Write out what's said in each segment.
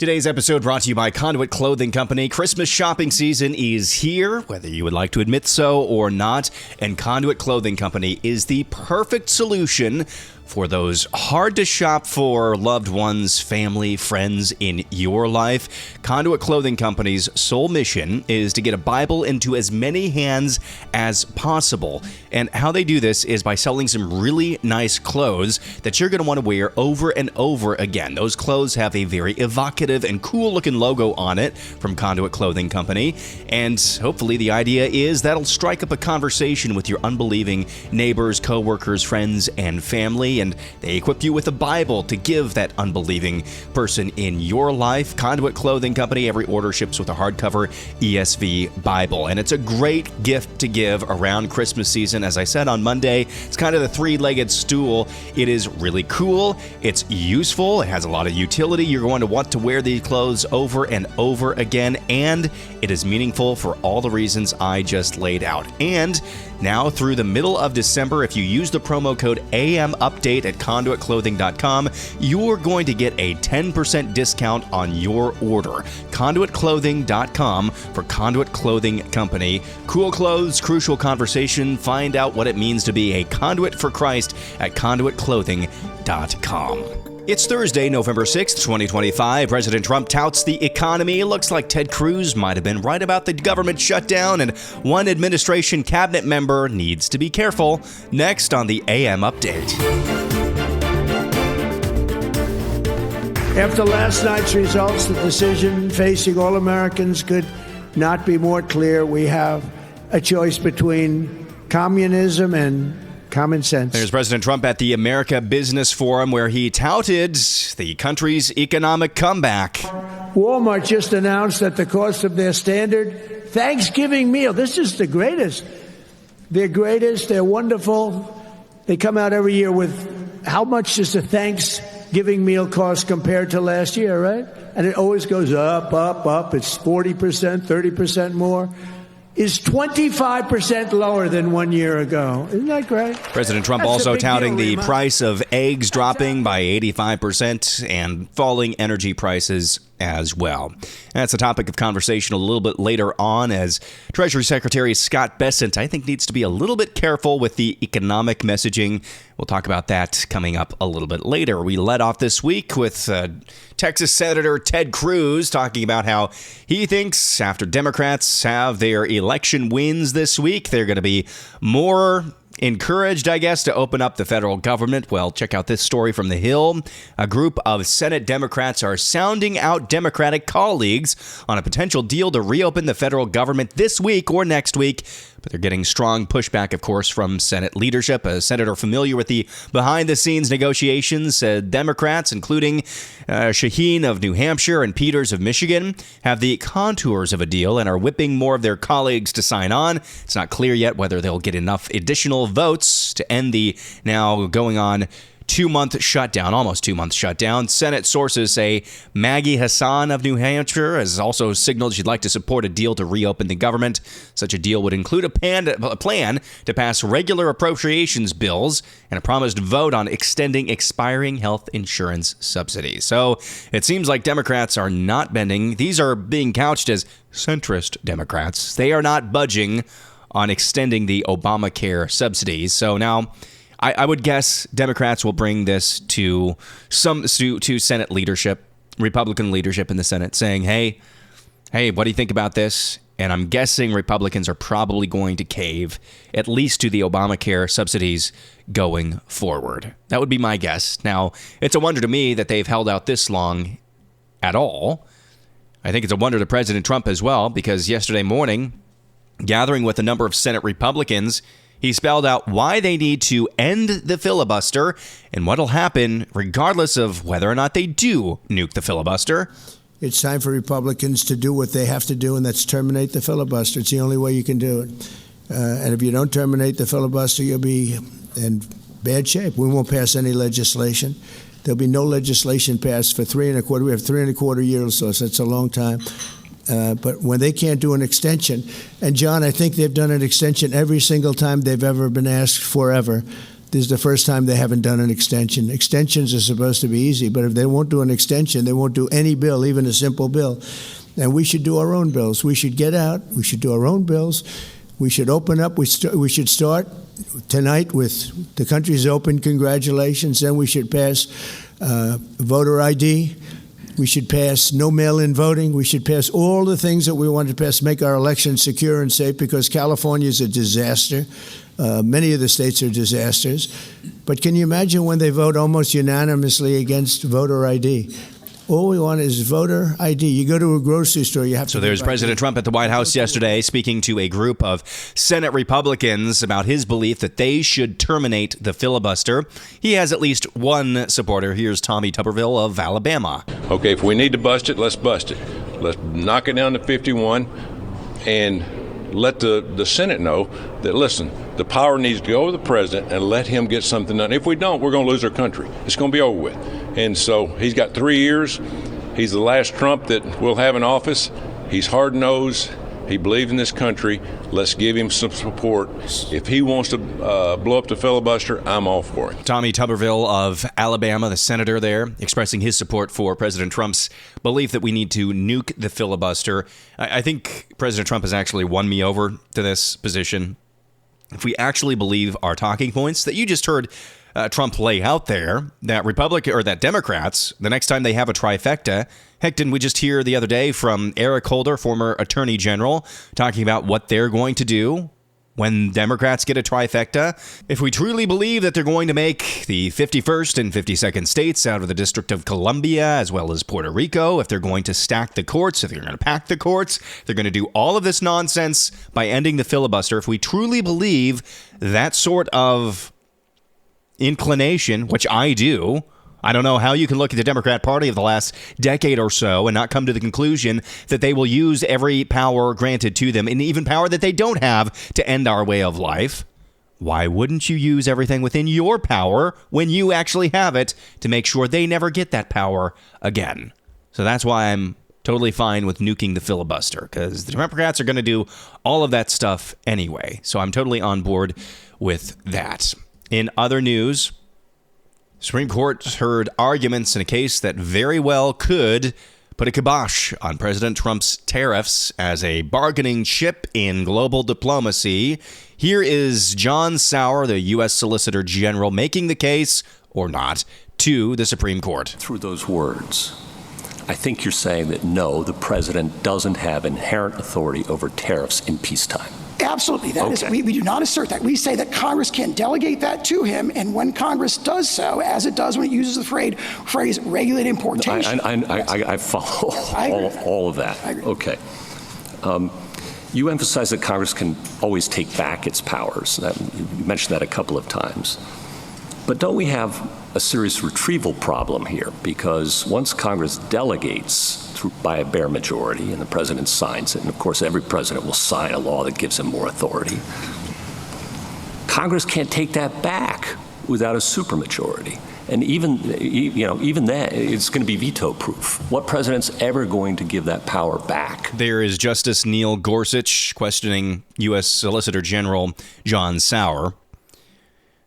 Today's episode brought to you by Conduit Clothing Company. Christmas shopping season is here, whether you would like to admit so or not, and Conduit Clothing Company is the perfect solution for those hard-to-shop for loved ones, family, friends in your life. Conduit Clothing Company's sole mission is to get a Bible into as many hands as possible. And how they do this is by selling some really nice clothes that you're going to want to wear over and over again. Those clothes have a very evocative and cool-looking logo on it from Conduit Clothing Company. And hopefully the idea is that'll strike up a conversation with your unbelieving neighbors, coworkers, friends, and family. And they equip you with a Bible to give that unbelieving person in your life. Conduit Clothing Company, every order ships with a hardcover ESV Bible. And it's a great gift to give around Christmas season. As I said on Monday, it's kind of the three-legged stool. It is really cool. It's useful. It has a lot of utility. You're going to want to wear these clothes over and over again. And it is meaningful for all the reasons I just laid out. And now through the middle of December, if you use the promo code AMUpdate at conduitclothing.com, you're going to get a 10% discount on your order. Conduitclothing.com for Conduit Clothing Company. Cool clothes, crucial conversation. Find out what it means to be a conduit for Christ at conduitclothing.com. It's Thursday, November 6th, 2025. President Trump touts the economy. It looks like Ted Cruz might have been right about the government shutdown, and one administration cabinet member needs to be careful. Next on the AM Update. After last night's results, the decision facing all Americans could not be more clear. We have a choice between communism and common sense. There's President Trump at the America Business Forum, where he touted the country's economic comeback. Walmart just announced that the cost of their standard Thanksgiving meal, this is the greatest. They're greatest. They're wonderful. They come out every year with how much does the Thanksgiving meal cost compared to last year, right? And it always goes up, up, up. It's 40%, 30% more. Is 25% lower than 1 year ago. Isn't that great? President Trump also touting the price of eggs dropping by 85% and falling energy prices as well. That's a topic of conversation a little bit later on, as Treasury Secretary Scott Bessent, I think, needs to be a little bit careful with the economic messaging. We'll talk about that coming up a little bit later. We led off this week with Texas Senator Ted Cruz talking about how he thinks after Democrats have their election wins this week, they're going to be more encouraged, I guess, to open up the federal government. Well, check out this story from The Hill. A group of Senate Democrats are sounding out Democratic colleagues on a potential deal to reopen the federal government this week or next week. But they're getting strong pushback, of course, from Senate leadership. A senator familiar with the behind-the-scenes negotiations said Democrats, including Shaheen of New Hampshire and Peters of Michigan, have the contours of a deal and are whipping more of their colleagues to sign on. It's not clear yet whether they'll get enough additional votes to end the now going on almost 2 month shutdown. Senate sources say Maggie Hassan of New Hampshire has also signaled she'd like to support a deal to reopen the government. Such a deal would include a plan to pass regular appropriations bills and a promised vote on extending expiring health insurance subsidies. So it seems like Democrats are not bending. These are being couched as centrist Democrats. They are not budging on extending the Obamacare subsidies. So now I would guess Democrats will bring this to Senate leadership, Republican leadership in the Senate, saying, hey, what do you think about this? And I'm guessing Republicans are probably going to cave, at least to the Obamacare subsidies going forward. That would be my guess. Now, it's a wonder to me that they've held out this long at all. I think it's a wonder to President Trump as well, because yesterday morning, gathering with a number of Senate Republicans, he spelled out why they need to end the filibuster and what'll happen regardless of whether or not they do nuke the filibuster. It's time for Republicans to do what they have to do, and that's terminate the filibuster. It's the only way you can do it. And if you don't terminate the filibuster, you'll be in bad shape. We won't pass any legislation. There'll be no legislation passed for 3.25. We have 3.25 years, so that's a long time. But when they can't do an extension, and John, I think they've done an extension every single time they've ever been asked forever. This is the first time they haven't done an extension. Extensions are supposed to be easy, but if they won't do an extension, they won't do any bill, even a simple bill. And we should do our own bills. We should get out. We should do our own bills. We should open up. We should start tonight with the country's open. Congratulations. Then we should pass voter ID. We should pass no mail-in voting. We should pass all the things that we want to pass, make our elections secure and safe, because California is a disaster. Many of the states are disasters. But can you imagine when they vote almost unanimously against voter ID? All we want is voter ID. You go to a grocery store, you have to... So there's President Trump at the White House yesterday speaking to a group of Senate Republicans about his belief that they should terminate the filibuster. He has at least one supporter. Here's Tommy Tuberville of Alabama. Okay, if we need to bust it, let's bust it. Let's knock it down to 51 and let the Senate know that, listen, the power needs to go to the president and let him get something done. If we don't, we're going to lose our country. It's going to be over with. And so he's got 3 years. He's the last Trump that we'll have in office. He's hard-nosed. He believes in this country. Let's give him some support. If he wants to blow up the filibuster, I'm all for it. Tommy Tuberville of Alabama, the senator there, expressing his support for President Trump's belief that we need to nuke the filibuster. I think President Trump has actually won me over to this position. If we actually believe our talking points that you just heard Trump lay out there, that Democrats, the next time they have a trifecta, heck, didn't we just hear the other day from Eric Holder, former attorney general, talking about what they're going to do when Democrats get a trifecta? If we truly believe that they're going to make the 51st and 52nd states out of the District of Columbia, as well as Puerto Rico, if they're going to stack the courts, if they're going to pack the courts, they're going to do all of this nonsense by ending the filibuster. If we truly believe that sort of inclination, which I do, I don't know how you can look at the Democrat Party of the last decade or so and not come to the conclusion that they will use every power granted to them, and even power that they don't have, to end our way of life. Why wouldn't you use everything within your power when you actually have it to make sure they never get that power again? So that's why I'm totally fine with nuking the filibuster, because the Democrats are going to do all of that stuff anyway. So I'm totally on board with that. In other news, Supreme Court heard arguments in a case that very well could put a kibosh on President Trump's tariffs as a bargaining chip in global diplomacy. Here is John Sauer, the U.S. Solicitor General, making the case, or not, to the Supreme Court. Through those words, I think you're saying that no, the president doesn't have inherent authority over tariffs in peacetime. Absolutely. That is, we do not assert that. We say that Congress can delegate that to him, and when Congress does so, as it does when it uses the phrase regulated importation. I follow all of that. I agree. Okay. You emphasize that Congress can always take back its powers. You mentioned that a couple of times. But don't we have a serious retrieval problem here? Because once Congress delegates by a bare majority and the president signs it, and of course every president will sign a law that gives him more authority, Congress can't take that back without a supermajority. And even then, it's going to be veto-proof. What president's ever going to give that power back? There is Justice Neil Gorsuch questioning U.S. Solicitor General John Sauer.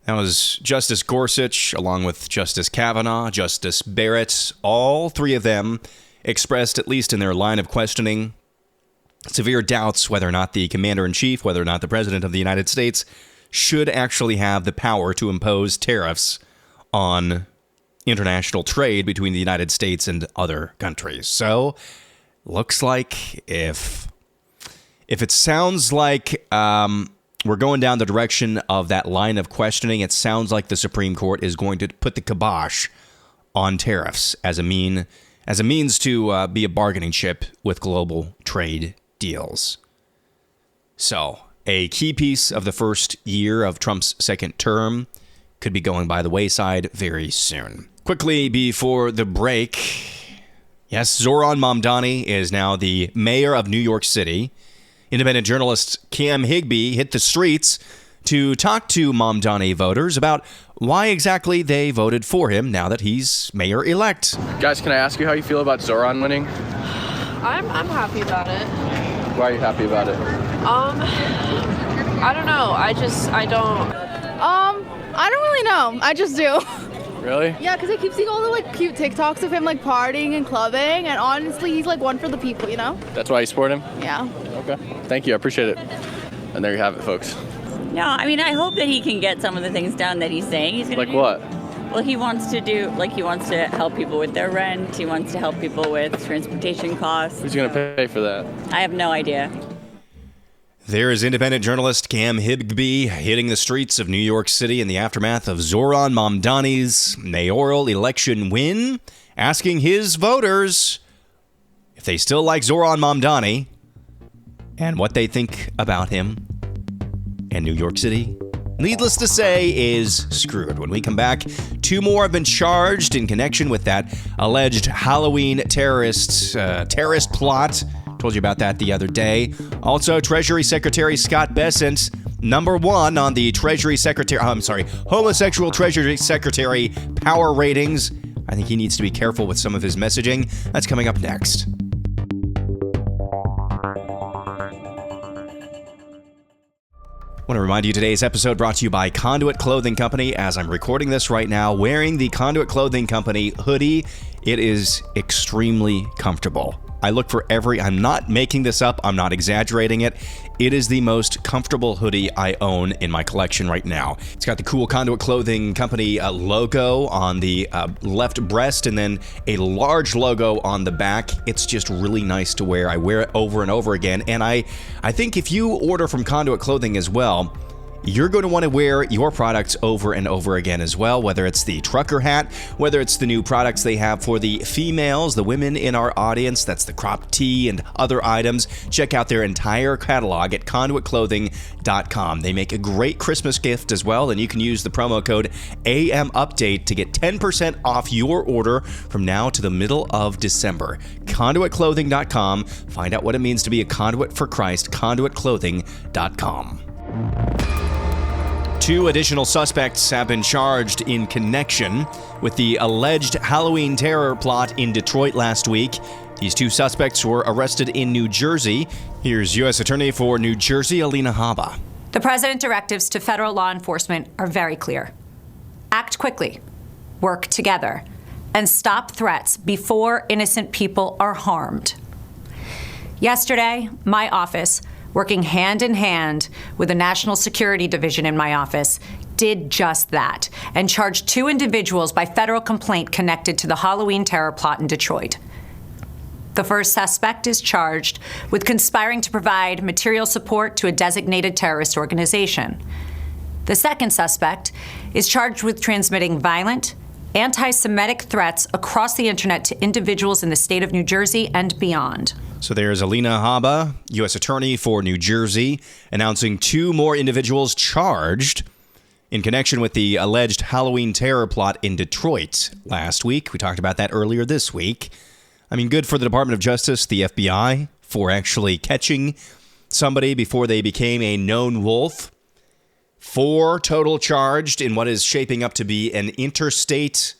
That was Justice Gorsuch, along with Justice Kavanaugh, Justice Barrett. All three of them expressed, at least in their line of questioning, severe doubts whether or not the commander-in-chief, whether or not the president of the United States should actually have the power to impose tariffs on international trade between the United States and other countries. So, looks like if it sounds like we're going down the direction of that line of questioning, it sounds like the Supreme Court is going to put the kibosh on tariffs as a means to be a bargaining chip with global trade deals. So, a key piece of the first year of Trump's second term could be going by the wayside very soon. Quickly before the break, yes, Zoran Mamdani is now the mayor of New York City. Independent journalist Cam Higbee hit the streets to talk to Mamdani voters about why exactly they voted for him now that he's mayor-elect. Guys, can I ask you how you feel about Zoran winning? I'm happy about it. Why are you happy about it? I don't know. I don't really know. I just do. Really? Yeah, because I keep seeing all the like cute TikToks of him like partying and clubbing, and honestly, he's like one for the people, you know? That's why you support him? Yeah. Okay. Thank you. I appreciate it. And there you have it, folks. No, I mean, I hope that he can get some of the things done that he's saying he's going to Like do. what? Well, he wants to help people with their rent. He wants to help people with transportation costs. Who's going to pay for that? I have no idea. There is independent journalist Cam Higby hitting the streets of New York City in the aftermath of Zoran Mamdani's mayoral election win, asking his voters if they still like Zoran Mamdani and what they think about him. And New York City, needless to say, is screwed. When we come back, 2 more have been charged in connection with that alleged Halloween terrorist plot. Told you about that the other day. Also, Treasury Secretary Scott Bessent, #1 on the homosexual Treasury Secretary power ratings. I think he needs to be careful with some of his messaging. That's coming up next. I want to remind you today's episode brought to you by Conduit Clothing Company. As I'm recording this right now, wearing the Conduit Clothing Company hoodie, it is extremely comfortable. I look for I'm not making this up, I'm not exaggerating it. It is the most comfortable hoodie I own in my collection right now. It's got the cool Conduit Clothing Company logo on the left breast and then a large logo on the back. It's just really nice to wear. I wear it over and over again. And I think if you order from Conduit Clothing as well, you're going to want to wear your products over and over again as well, whether it's the trucker hat, whether it's the new products they have for the females, the women in our audience, that's the crop tee and other items. Check out their entire catalog at conduitclothing.com. They make a great Christmas gift as well, and you can use the promo code AMUpdate to get 10% off your order from now to the middle of December. Conduitclothing.com. Find out what it means to be a conduit for Christ. Conduitclothing.com. 2 additional suspects have been charged in connection with the alleged Halloween terror plot in Detroit last week. These 2 suspects were arrested in New Jersey. Here's U.S. Attorney for New Jersey, Alina Habba. The President's directives to federal law enforcement are very clear. Act quickly, work together, and stop threats before innocent people are harmed. Yesterday, my office, working hand in hand with the National Security Division in my office, did just that and charged 2 individuals by federal complaint connected to the Halloween terror plot in Detroit. The first suspect is charged with conspiring to provide material support to a designated terrorist organization. The second suspect is charged with transmitting violent, anti-Semitic threats across the internet to individuals in the state of New Jersey and beyond. So there's Alina Habba, U.S. Attorney for New Jersey, announcing 2 more individuals charged in connection with the alleged Halloween terror plot in Detroit last week. We talked about that earlier this week. I mean, good for the Department of Justice, the FBI, for actually catching somebody before they became a known wolf. 4 total charged in what is shaping up to be an interstate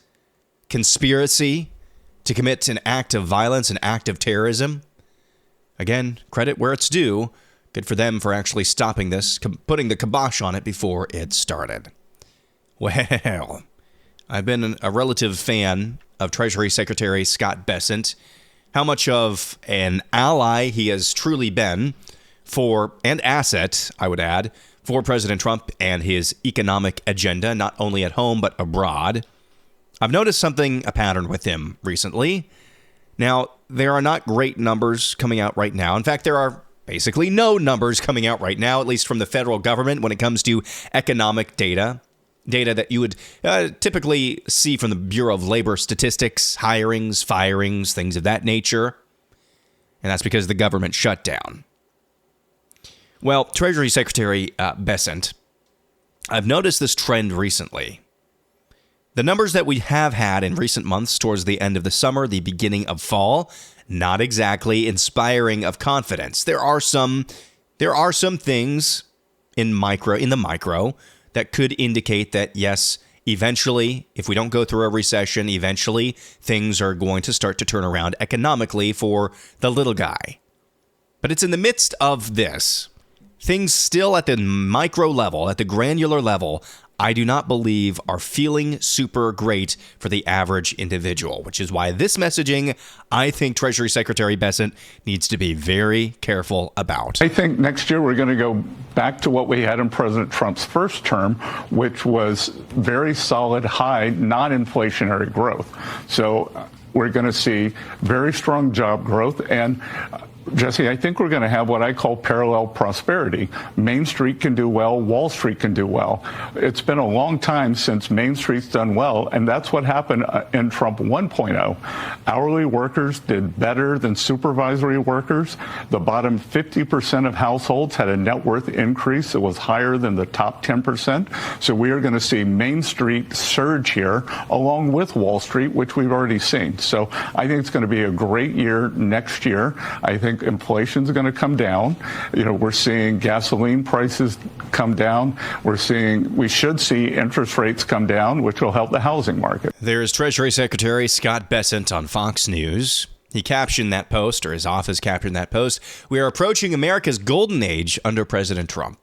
conspiracy to commit an act of violence, an act of terrorism. Again, credit where it's due. Good for them for actually stopping this, putting the kibosh on it before it started. Well, I've been a relative fan of Treasury Secretary Scott Bessent. How much of an ally he has truly been for, and asset, I would add, for President Trump and his economic agenda, not only at home but abroad. I've noticed a pattern with him recently. Now, there are not great numbers coming out right now. In fact, there are basically no numbers coming out right now, at least from the federal government, when it comes to economic data that you would typically see from the Bureau of Labor Statistics, hirings, firings, things of that nature. And that's because the government shut down. Well, Treasury Secretary Bessent, I've noticed this trend recently. The numbers that we have had in recent months towards the end of the summer, the beginning of fall, not exactly inspiring of confidence. There are some things in the micro that could indicate that, yes, eventually, if we don't go through a recession, eventually things are going to start to turn around economically for the little guy. But it's in the midst of this, things still at the micro level, at the granular level, I do not believe are feeling super great for the average individual, which is why this messaging, I think Treasury Secretary Bessent needs to be very careful about. I think next year we're going to go back to what we had in President Trump's first term, which was very solid, high, non-inflationary growth. So we're going to see very strong job growth. And Jesse, I think we're going to have what I call parallel prosperity. Main Street can do well, Wall Street can do well. It's been a long time since Main Street's done well, and that's what happened in Trump 1.0. Hourly workers did better than supervisory workers. The bottom 50% of households had a net worth increase that was higher than the top 10%. So we are going to see Main Street surge here, along with Wall Street, which we've already seen. So I think it's going to be a great year next year. I think inflation's going to come down. We're seeing gasoline prices come down. We should see interest rates come down, which will help the housing market. There's Treasury Secretary Scott Bessent on Fox News. He captioned that post, or his office captioned that post, "We are approaching America's golden age under President Trump."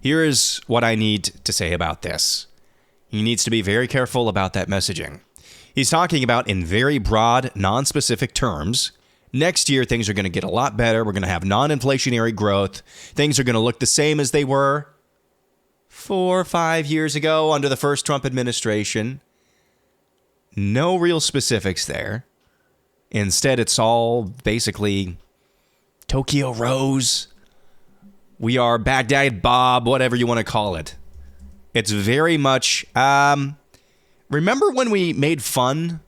Here is what I need to say about this. He needs to be very careful about that messaging. He's talking about in very broad, non-specific terms. Next year, things are going to get a lot better. We're going to have non-inflationary growth. Things are going to look the same as they were 4 or 5 years ago under the first Trump administration. No real specifics there. Instead, it's all basically Tokyo Rose. We are Baghdad Bob, whatever you want to call it. It's very much... remember when we made fun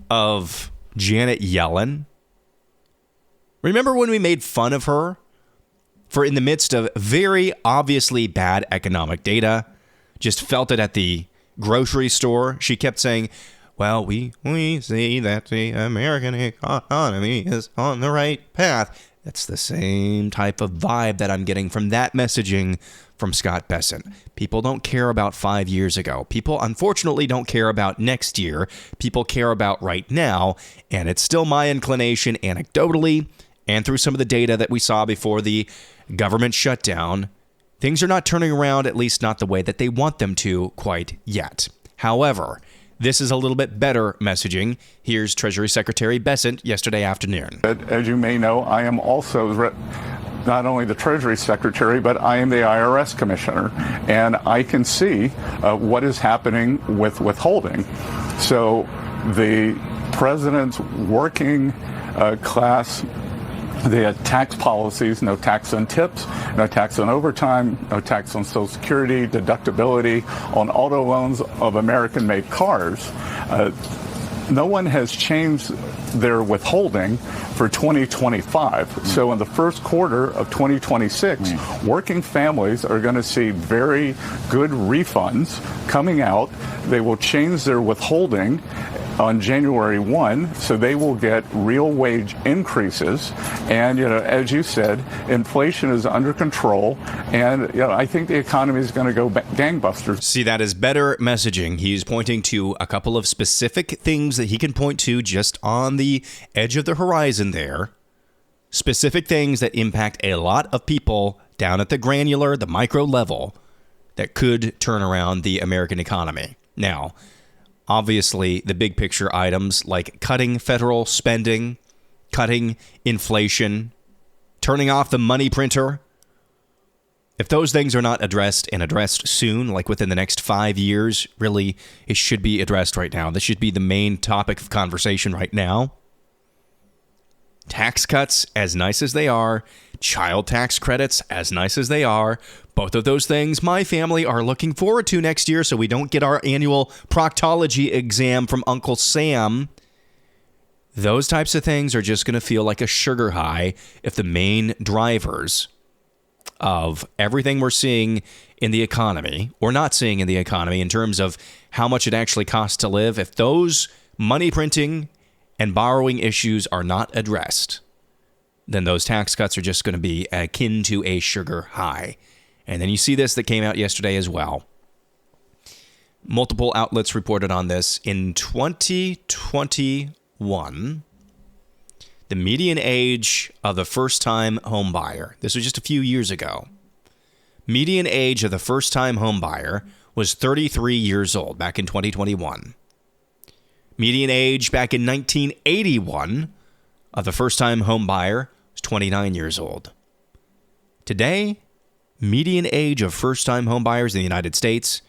of Janet Yellen? Remember when we made fun of her for, in the midst of very obviously bad economic data, just felt it at the grocery store? She kept saying, well, we see that the American economy is on the right path. That's the same type of vibe that I'm getting from that messaging from Scott Bessent. People don't care about 5 years ago. People, unfortunately, don't care about next year. People care about right now. And it's still my inclination, anecdotally, and through some of the data that we saw before the government shutdown, things are not turning around, at least not the way that they want them to quite yet. However, this is a little bit better messaging. Here's Treasury Secretary Bessent yesterday afternoon. As you may know, I am also not only the Treasury Secretary, but I am the IRS Commissioner, and I can see what is happening with withholding. So the president's working class, they had tax policies: no tax on tips, no tax on overtime, no tax on Social Security, deductibility on auto loans of American-made cars. No one has changed their withholding for 2025. So in the first quarter of 2026, working families are going to see very good refunds coming out. They will change their withholding on January 1, so they will get real wage increases. And, as you said, inflation is under control. And, I think the economy is going to go gangbusters. See, that is better messaging. He's pointing to a couple of specific things that he can point to just on the edge of the horizon there. Specific things that impact a lot of people down at the granular, the micro level, that could turn around the American economy. Now, obviously, the big picture items like cutting federal spending, cutting inflation, turning off the money printer. If those things are not addressed and addressed soon, like within the next 5 years, really, it should be addressed right now. This should be the main topic of conversation right now. Tax cuts, as nice as they are, child tax credits, as nice as they are, both of those things my family are looking forward to next year so we don't get our annual proctology exam from Uncle Sam. Those types of things are just going to feel like a sugar high if the main drivers of everything we're seeing in the economy, or not seeing in the economy in terms of how much it actually costs to live, if those money printing and borrowing issues are not addressed, then those tax cuts are just going to be akin to a sugar high. And then you see this that came out yesterday as well. Multiple outlets reported on this. In 2021, the median age of the first-time home buyer, this was just a few years ago, median age of the first-time home buyer was 33 years old back in 2021. Median age back in 1981 of the first-time home buyer was 29 years old. Today, median age of first-time home buyers in the United States,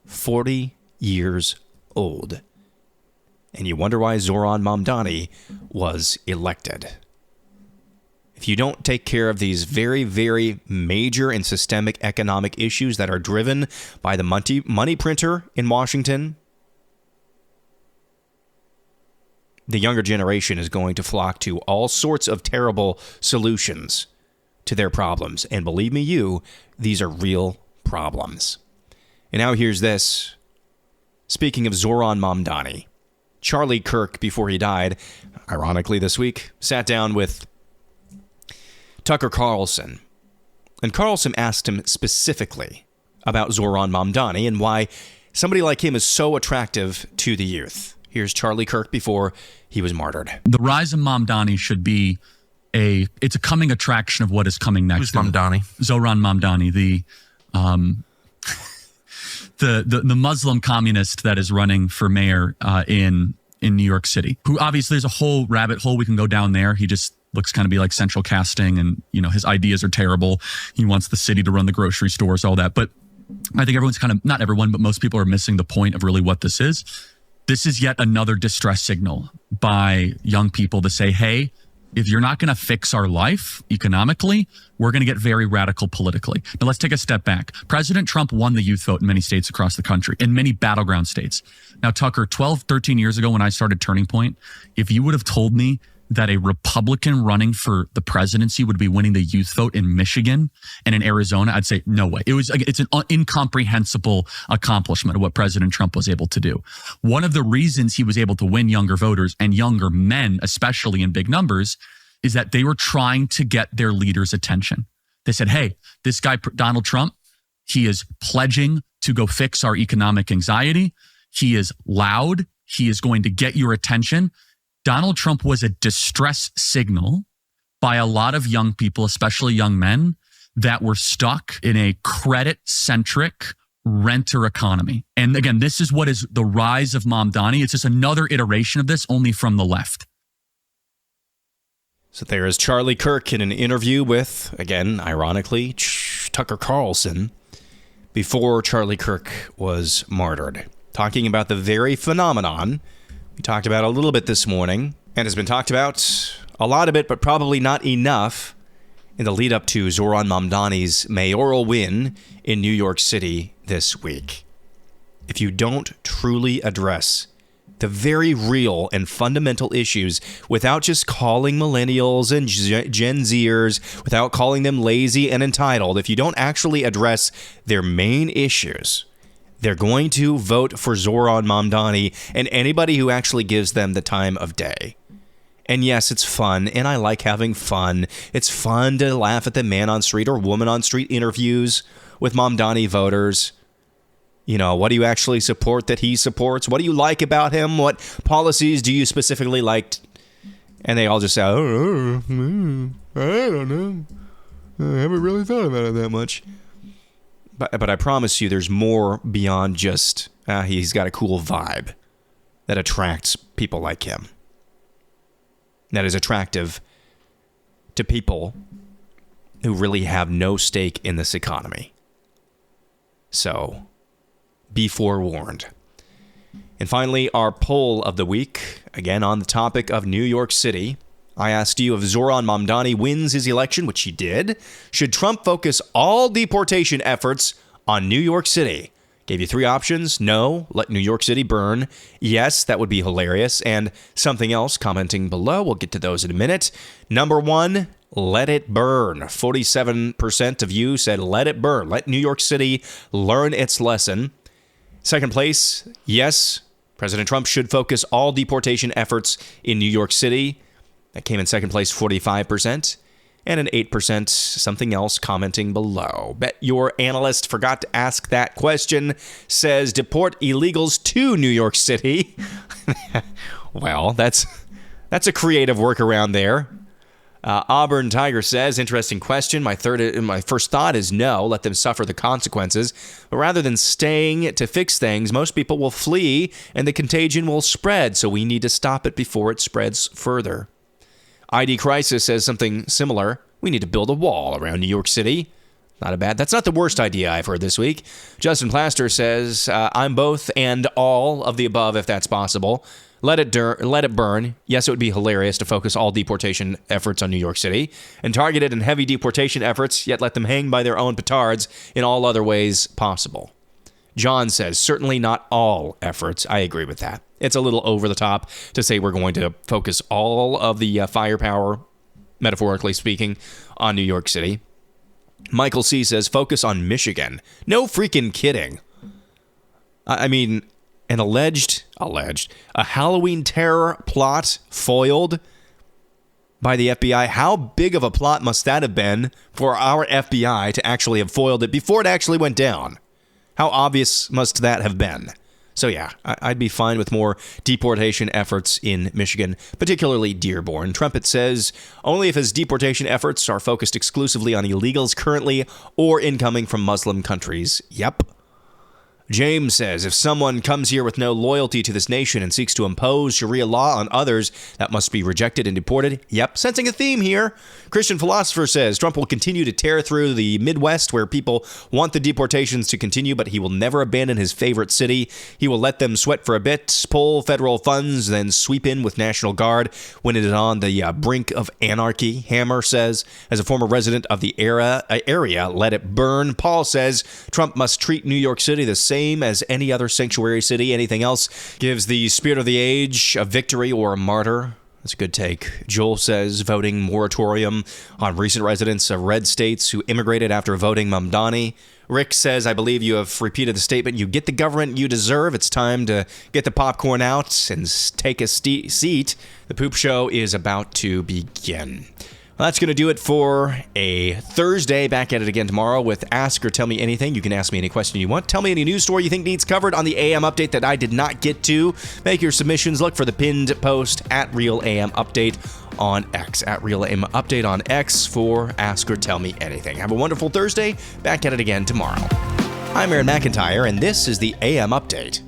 40 years old. And you wonder why Zoran Mamdani was elected. If you don't take care of these very, very major and systemic economic issues that are driven by the money printer in Washington, the younger generation is going to flock to all sorts of terrible solutions to their problems. And believe me, these are real problems. And now here's this. Speaking of Zoran Mamdani, Charlie Kirk, before he died, ironically this week, sat down with Tucker Carlson. And Carlson asked him specifically about Zoran Mamdani and why somebody like him is so attractive to the youth. Here's Charlie Kirk before he was martyred. The rise of Mamdani should be it's a coming attraction of what is coming next. Who's Mamdani? Zoran Mamdani, the Muslim communist that is running for mayor in New York City, who obviously there's a whole rabbit hole we can go down there. He just looks kind of be like central casting, and his ideas are terrible. He wants the city to run the grocery stores, all that. But I think everyone's not everyone, but most people are missing the point of really what this is. This is yet another distress signal by young people to say, hey, if you're not going to fix our life economically, we're going to get very radical politically. Now, let's take a step back. President Trump won the youth vote in many states across the country, in many battleground states. Now, Tucker, 12, 13 years ago when I started Turning Point, if you would have told me that a Republican running for the presidency would be winning the youth vote in Michigan and in Arizona, I'd say no way. It's an incomprehensible accomplishment of what President Trump was able to do. One of the reasons he was able to win younger voters and younger men, especially in big numbers, is that they were trying to get their leaders' attention. They said, hey, this guy, Donald Trump, he is pledging to go fix our economic anxiety. He is loud. He is going to get your attention. Donald Trump was a distress signal by a lot of young people, especially young men, that were stuck in a credit-centric renter economy. And again, this is what is the rise of Mamdani. It's just another iteration of this, only from the left. So there is Charlie Kirk in an interview with, again, ironically, Tucker Carlson, before Charlie Kirk was martyred, talking about the very phenomenon we talked about a little bit this morning, and has been talked about a lot of it, but probably not enough in the lead up to Zoran Mamdani's mayoral win in New York City this week. If you don't truly address the very real and fundamental issues without just calling millennials and Gen Zers, without calling them lazy and entitled, if you don't actually address their main issues, they're going to vote for Zoran Mamdani and anybody who actually gives them the time of day. And yes, it's fun, and I like having fun. It's fun to laugh at the man on street or woman on street interviews with Mamdani voters. What do you actually support that he supports? What do you like about him? What policies do you specifically like? And they all just say, I don't know. I haven't really thought about it that much. But I promise you there's more beyond just he's got a cool vibe that attracts people like him. That is attractive to people who really have no stake in this economy. So, be forewarned. And finally, our poll of the week, again on the topic of New York City. I asked you if Zoran Mamdani wins his election, which he did, should Trump focus all deportation efforts on New York City? Gave you three options. No, let New York City burn. Yes, that would be hilarious. And something else, commenting below. We'll get to those in a minute. Number one, let it burn. 47% of you said let it burn. Let New York City learn its lesson. Second place, yes, President Trump should focus all deportation efforts in New York City. That came in second place, 45%. And an 8% something else commenting below. Bet your analyst forgot to ask that question. Says deport illegals to New York City. Well, that's a creative workaround there. Auburn Tiger says, interesting question. My first thought is no, let them suffer the consequences. But rather than staying to fix things, most people will flee and the contagion will spread. So we need to stop it before it spreads further. ID Crisis says something similar. We need to build a wall around New York City. That's not the worst idea I've heard this week. Justin Plaster says, I'm both and all of the above if that's possible. Let it burn. Yes, it would be hilarious to focus all deportation efforts on New York City and targeted and heavy deportation efforts, yet let them hang by their own petards in all other ways possible. John says, certainly not all efforts. I agree with that. It's a little over the top to say we're going to focus all of the firepower, metaphorically speaking, on New York City. Michael C. says, focus on Michigan. No freaking kidding. I mean, an alleged a Halloween terror plot foiled by the FBI. How big of a plot must that have been for our FBI to actually have foiled it before it actually went down? How obvious must that have been? So yeah, I'd be fine with more deportation efforts in Michigan, particularly Dearborn. Trumpet says only if his deportation efforts are focused exclusively on illegals currently or incoming from Muslim countries. Yep. James says, if someone comes here with no loyalty to this nation and seeks to impose Sharia law on others, that must be rejected and deported. Yep, sensing a theme here. Christian Philosopher says, Trump will continue to tear through the Midwest where people want the deportations to continue, but he will never abandon his favorite city. He will let them sweat for a bit, pull federal funds, then sweep in with National Guard when it is on the brink of anarchy. Hammer says, as a former resident of the area, let it burn. Paul says, Trump must treat New York City the same as any other sanctuary city. Anything else gives the spirit of the age a victory or a martyr. That's a good take. Joel says voting moratorium on recent residents of red states who immigrated after voting Mamdani. Rick says, I believe you have repeated the statement, you get the government you deserve. It's time to get the popcorn out and take a seat. The poop show is about to begin. Well, that's going to do it for a Thursday. Back at it again tomorrow with Ask or Tell Me Anything. You can ask me any question you want. Tell me any news story you think needs covered on the AM Update that I did not get to. Make your submissions. Look for the pinned post at Real AM Update on X. At Real AM Update on X for Ask or Tell Me Anything. Have a wonderful Thursday. Back at it again tomorrow. I'm Aaron McIntyre, and this is the AM Update.